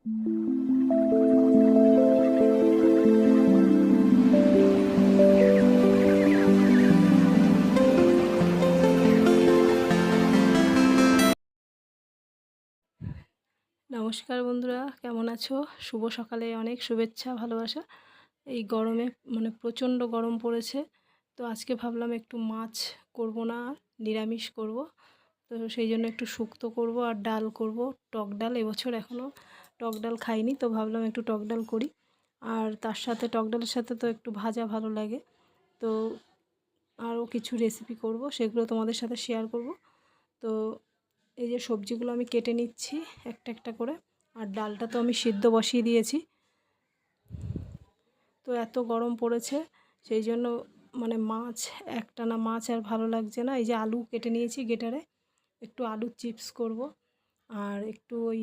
নমস্কার বন্ধুরা, কেমন আছো? শুভ সকালে অনেক শুভেচ্ছা, ভালোবাসা। এই গরমে প্রচণ্ড গরম পড়েছে, তো আজকে ভাবলাম একটু মাছ করব না, নিরামিষ করব। তো সেই জন্য একটু শুক্তো করব আর ডাল করব, টক ডাল। এবছর এখনও টক ডাল খাইনি, তো ভাবলাম একটু টক ডাল করি। আর তার সাথে টক ডালের সাথে তো একটু ভাজা ভালো লাগে। তো আরও কিছু রেসিপি করব, সেগুলো তোমাদের সাথে শেয়ার করব। তো এই যে সবজিগুলো আমি কেটে নিচ্ছি একটা একটা করে, আর ডালটা তো আমি সিদ্ধ বসিয়ে দিয়েছি। তো এত গরম পড়েছে, সেই জন্য মাছ একটানা মাছ আর ভালো লাগছে না। এই যে আলু কেটে নিয়েছি গেটারে, একটু আলুর চিপস করব, আর একটু ওই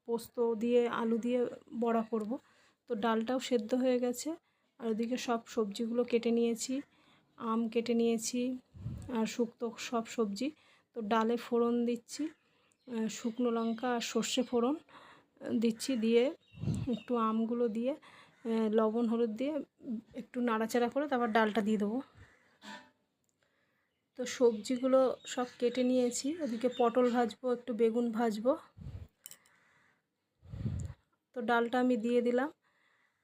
পোস্ত দিয়ে আলু দিয়ে বড়া করব। তো ডালটাও সেদ্ধ হয়ে গেছে, আর ওদিকে সব সবজিগুলো কেটে নিয়েছি, আম কেটে নিয়েছি আর শুক্তো সব সবজি। তো ডালে ফোড়ন দিচ্ছি, শুকনো লঙ্কা আর সর্ষে ফোড়ন দিচ্ছি, দিয়ে একটু আমগুলো দিয়ে লবণ হলুদ দিয়ে একটু নাড়াচাড়া করে তারপর ডালটা দিয়ে দেবো। তো সবজিগুলো সব কেটে নিয়েছি, ওদিকে পটল ভাজবো, একটু বেগুন ভাজবো। তো ডালটা আমি দিয়ে দিলাম।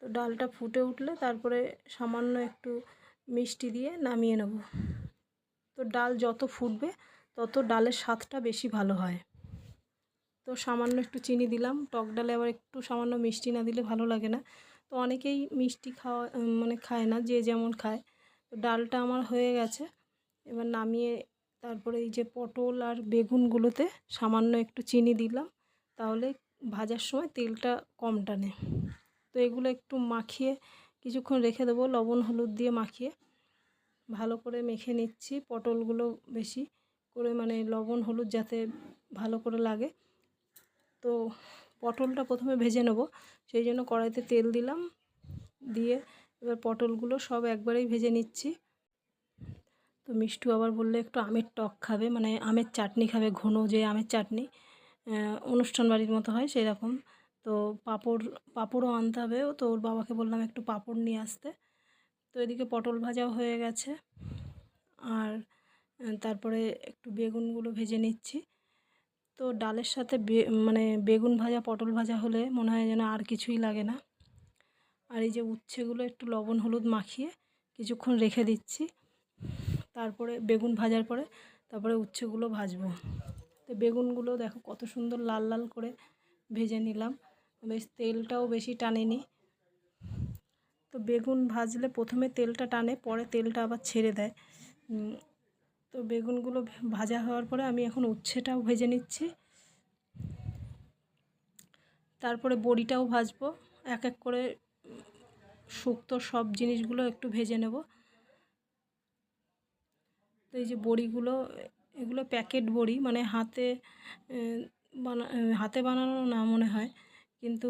তো ডালটা ফুটে উঠলে তারপরে সামান্য একটু মিষ্টি দিয়ে নামিয়ে নেব। তো ডাল যত ফুটবে তত ডালের স্বাদটা বেশি ভালো হয়। তো সামান্য একটু চিনি দিলাম, টক ডালে আবার একটু সামান্য মিষ্টি না দিলে ভালো লাগে না। তো অনেকেই মিষ্টি খাওয়া খায় না, যে যেমন খায়। তো ডালটা আমার হয়ে গেছে, এবার নামিয়ে তারপরে এই যে পটল আর বেগুনগুলোতে সামান্য একটু চিনি দিলাম, তাহলে ভাজার সময় তেলটা কম টানে। তো এগুলো একটু মাখিয়ে কিছুক্ষণ রেখে দেবো, লবণ হলুদ দিয়ে মাখিয়ে ভালো করে মেখে নিচ্ছি। পটলগুলো বেশি করে লবণ হলুদ যাতে ভালো করে লাগে। তো পটলটা প্রথমে ভেজে নেব, সেই জন্য কড়াইতে তেল দিলাম, দিয়ে এবার পটলগুলো সব একবারেই ভেজে নিচ্ছি। তো মিষ্টু আবার বললে একটু আমের টক খাবে, আমের চাটনি খাবে, ঘন যে আমের চাটনি অনুষ্ঠান বাড়ির মতো হয় সেই রকম। তো পাঁপড়ও আনতে হবে, তো ওর বাবাকে বললাম একটু পাঁপড় নিয়ে আসতে। তো এদিকে পটল ভাজাও হয়ে গেছে, আর তারপরে একটু বেগুনগুলো ভেজে নিচ্ছি। তো ডালের সাথে বেগুন ভাজা পটল ভাজা হলে মনে হয় যেন আর কিছুই লাগে না। আর এই যে উচ্ছেগুলো একটু লবণ হলুদ মাখিয়ে কিছুক্ষণ রেখে দিচ্ছি, তারপরে বেগুন ভাজার পরে তারপরে উচ্ছেগুলো ভাজবো। তো বেগুনগুলো দেখো কত সুন্দর লাল লাল করে ভেজে নিলাম, বেশ তেলটাও বেশি টানেনি। তো বেগুন ভাজলে প্রথমে তেলটা টানে, পরে তেলটা আবার ছেড়ে দেয়। তো বেগুনগুলো ভাজা হওয়ার পরে আমি এখন উচ্ছেটাও ভেজে নিচ্ছি, তারপরে বড়িটাও ভাজবো। এক এক করে শুক্তো সব জিনিসগুলো একটু ভেজে নেব। তো এই যে বড়িগুলো, এগুলো প্যাকেট বড়ি, হাতে বানানো না মনে হয়, কিন্তু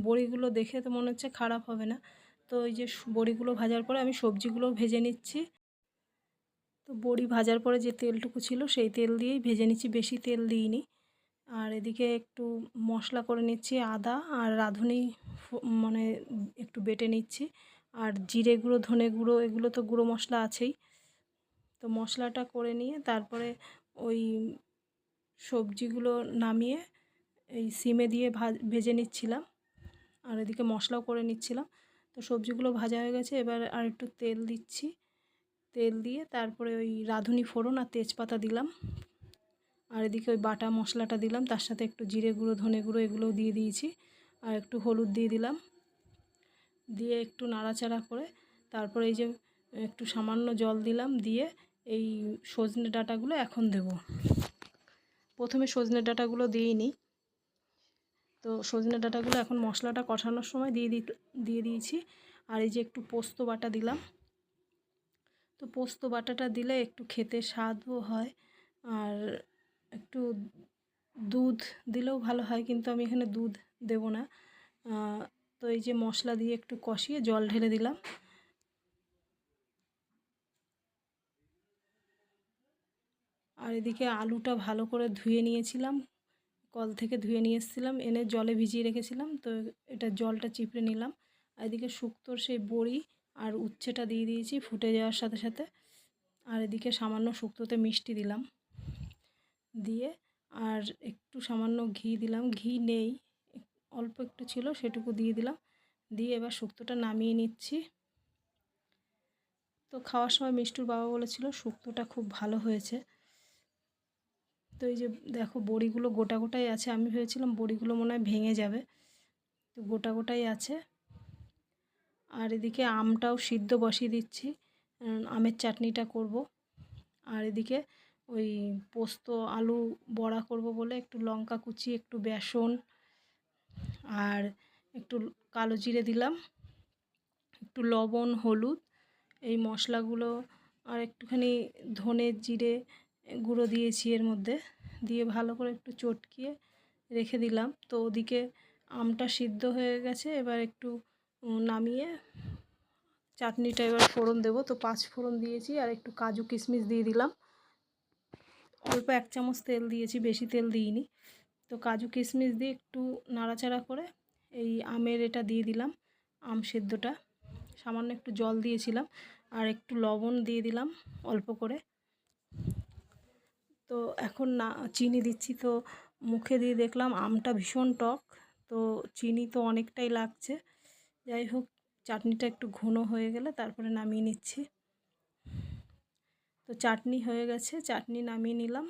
বড়িগুলো দেখে তো মনে হচ্ছে খারাপ হবে না। তো এই যে বড়িগুলো ভাজার পরে আমি সবজিগুলো ভেজে নিচ্ছি। তো বড়ি ভাজার পরে যে তেলটুকু ছিল সেই তেল দিয়েই ভেজে নিচ্ছি, বেশি তেল দিইনি। আর এদিকে একটু মশলা করে নিচ্ছি, আদা আর রাঁধুনি একটু বেটে নিচ্ছি, আর জিরে গুঁড়ো ধনে গুঁড়ো এগুলো তো গুঁড়ো মশলা আছেই। তো মশলাটা করে নিয়ে তারপরে ওই সবজিগুলো নামিয়ে এই সিমে দিয়ে ভেজে নিচ্ছিলাম, আর এদিকে মশলাও করে নিচ্ছিলাম। তো সবজিগুলো ভাজা হয়ে গেছে, এবার আর একটু তেল দিচ্ছি। তেল দিয়ে তারপরে ওই রাঁধুনি ফোড়ন আর তেজপাতা দিলাম, আর এদিকে ওই বাটা মশলাটা দিলাম, তার সাথে একটু জিরে গুঁড়ো ধনে গুঁড়ো এগুলোও দিয়ে দিয়েছি, আর একটু হলুদ দিয়ে দিলাম। দিয়ে একটু নাড়াচাড়া করে তারপরে এই যে একটু সামান্য জল দিলাম, দিয়ে এই সজনে ডাঁটাগুলো এখন দেব। প্রথমে সজনে ডাঁটাগুলো দিইনি, তো সজনে ডাঁটাগুলো এখন মশলাটা কষানোর সময় দিয়ে দিয়েছি। আর এই যে একটু পোস্ত বাটা দিলাম। তো পোস্ত বাটাটা দিলে একটু খেতে স্বাদও হয়, আর একটু দুধ দিলেও ভালো হয়, কিন্তু আমি এখানে দুধ দেব না। তো এই যে মশলা দিয়ে একটু কষিয়ে জল ঢেলে দিলাম। আর এদিকে আলুটা ভালো করে ধুয়ে নিয়েছিলাম, কল থেকে ধুয়ে নিয়ে এসেছিলাম, এনে জলে ভিজিয়ে রেখেছিলাম। তো এটা জলটা চিপড়ে নিলাম। আর এদিকে শুক্তোর সেই বড়ি আর উচ্ছেটা দিয়ে দিয়েছি ফুটে যাওয়ার সাথে সাথে। আর এদিকে সামান্য শুক্তোতে মিষ্টি দিলাম, দিয়ে আর একটু সামান্য ঘি দিলাম। ঘি নেই, অল্প একটু ছিল, সেটুকু দিয়ে দিলাম। দিয়ে এবার শুক্তোটা নামিয়ে নিচ্ছি। তো খাওয়ার সময় মিষ্টুর বাবা বলেছিল শুক্তোটা খুব ভালো হয়েছে। তো এই যে দেখো বড়িগুলো গোটা গোটাই আছে, আমি ভেবেছিলাম বড়িগুলো মনে হয় ভেঙে যাবে, তো গোটা গোটাই আছে। আর এদিকে আমটাও সিদ্ধ বসিয়ে দিচ্ছি, আমের চাটনিটা করব। আর এদিকে ওই পোস্ত আলু বড়া করব বলে একটু লঙ্কা কুচি, একটু বেসন আর একটু কালো জিরে দিলাম, একটু লবণ, হলুদ, এই মশলাগুলো আর একটুখানি ধনে জিরে গুঁড়ো দিয়েছি এর মধ্যে, দিয়ে ভালো করে একটু চটকিয়ে রেখে দিলাম। তো ওদিকে আমটা সিদ্ধ হয়ে গেছে, এবার একটু নামিয়ে চাটনিটা এবার ফোড়ন দেবো। তো 5 ফোড়ন দিয়েছি আর একটু কাজু কিশমিশ দিয়ে দিলাম। অল্প 1 চামচ তেল দিয়েছি, বেশি তেল দিইনি। তো কাজু কিশমিশ দিয়ে একটু নাড়াচাড়া করে এই আমের এটা দিয়ে দিলাম, আম সেদ্ধটা। সামান্য একটু জল দিয়েছিলাম আর একটু লবণ দিয়ে দিলাম অল্প করে। তো এখন না চিনি দিচ্ছি। তো মুখে দিয়ে দেখলাম আমটা ভীষণ টক, তো চিনি তো অনেকটাই লাগছে। যাই হোক, চাটনিটা একটু ঘন হয়ে গেলে তারপরে নামিয়ে নিচ্ছি। তো চাটনি হয়ে গেছে, চাটনি নামিয়ে নিলাম।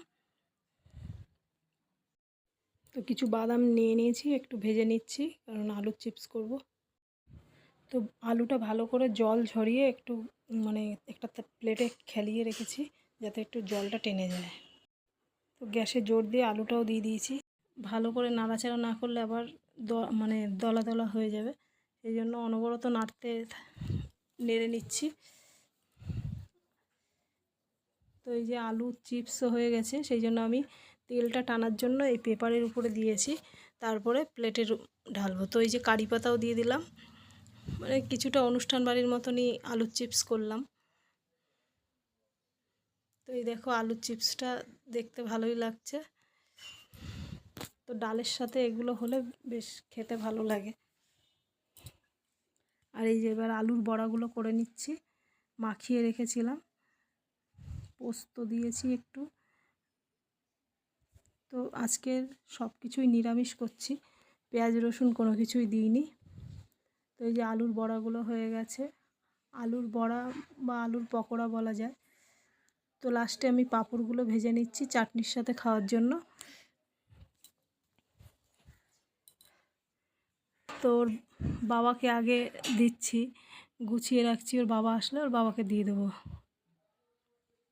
তো কিছু বাদাম নিয়ে নিয়েছি, একটু ভেজে নিচ্ছি কারণ আলুর চিপস করব। তো আলুটা ভালো করে জল ঝরিয়ে একটু মানে একটা প্লেটে খেলিয়ে রেখেছি যাতে একটু জলটা টেনে যায়। তো গ্যাসে জোর দিয়ে আলুটাও দিয়ে দিয়েছি। ভালো করে নাড়াচাড়া না করলে আবার মানে দলা দলা হয়ে যাবে, সেই জন্য অনবরত নেড়ে নিচ্ছি। তো এই যে আলু চিপসও হয়ে গেছে, সেই জন্য আমি তেলটা টানার জন্য এই পেপারের উপরে দিয়েছি, তারপরে প্লেটে ঢালবো। তো এই যে কারি পাতাও দিয়ে দিলাম, মানে কিছুটা অনুষ্ঠান বাড়ির মতনই আলুর চিপস করলাম। তো এই দেখো আলুর চিপসটা দেখতে ভালোই লাগছে। তো ডালের সাথে এগুলো হলে বেশ খেতে ভালো লাগে। আর এই যে এবার আলুর বড়াগুলো করে নিচ্ছি, মাখিয়ে রেখেছিলাম, পোস্ত দিয়েছি একটু। তো আজকের সব কিছুই নিরামিষ করছি, পেঁয়াজ রসুন কোনো কিছুই দিইনি। তো এই যে আলুর বড়াগুলো হয়ে গেছে, আলুর বড়া বা আলুর পকোড়া বলা যায়। তো লাস্টে আমি পাঁপড়গুলো ভেজে নিচ্ছি চাটনির সাথে খাওয়ার জন্য। তো ওর বাবাকে আগে দিচ্ছি, গুছিয়ে রাখছি, ওর বাবা আসলে ওর বাবাকে দিয়ে দেবো।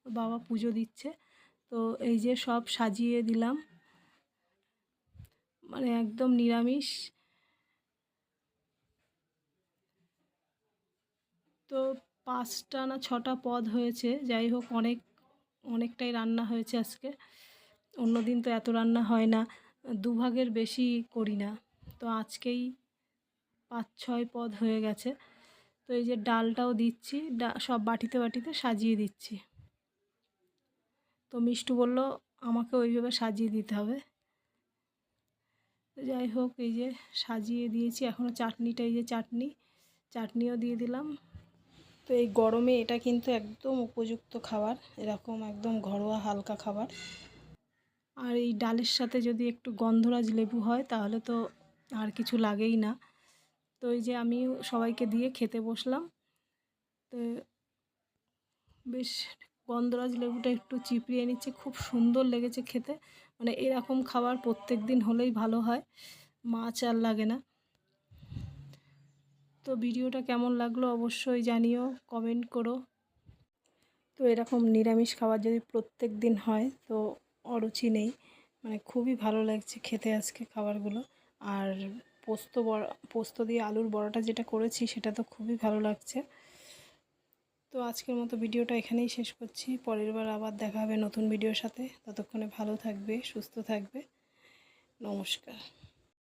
ওর বাবা পুজো দিচ্ছে। তো এই যে সব সাজিয়ে দিলাম, মানে একদম নিরামিষ। তো 5টা না 6টা পদ হয়েছে, যাই হোক অনেকটাই রান্না হয়েছে আজকে। অন্য দিন তো এত রান্না হয় না, দুভাগের বেশি করি না। তো আজকেই 5-6 পদ হয়ে গেছে। তো এই যে ডালটাও দিচ্ছি, সব বাটিতে বাটিতে সাজিয়ে দিচ্ছি। তো মিষ্টু বলল আমাকে ওইভাবে সাজিয়ে দিতে হবে। তো যাই হোক, এই যে সাজিয়ে দিয়েছি। এখনও চাটনিটা, এই যে চাটনিও দিয়ে দিলাম। তো এই গরমে এটা কিন্তু একদম উপযুক্ত খাবার, এরকম একদম ঘরোয়া হালকা খাবার। আর এই ডালের সাথে যদি একটু গন্ধরাজ লেবু হয় তাহলে তো আর কিছু লাগেই না। তো এই যে আমি সবাইকে দিয়ে খেতে বসলাম। তো বেশ গন্ধরাজ লেবুটা একটু চিপড়িয়ে নিচ্ছে, খুব সুন্দর লেগেছে খেতে। মানে এরকম খাবার প্রত্যেক দিন হলেই ভালো হয়, মাছ আর লাগে না। তো ভিডিওটা কেমন লাগলো অবশ্যই জানিও, কমেন্ট করো। তো এরকম নিরামিষ খাবার যদি প্রত্যেক দিন হয় তো অরুচি নেই, মানে খুবই ভালো লাগছে খেতে আজকে খাবারগুলো। আর পোস্ত দিয়ে আলুর বড়াটা যেটা করেছি সেটা তো খুবই ভালো লাগছে। তো আজকের মতো ভিডিওটা এখানেই শেষ করছি, পরের বার আবার দেখা হবে নতুন ভিডিওর সাথে। ততক্ষণে ভালো থাকবে, সুস্থ থাকবে, নমস্কার।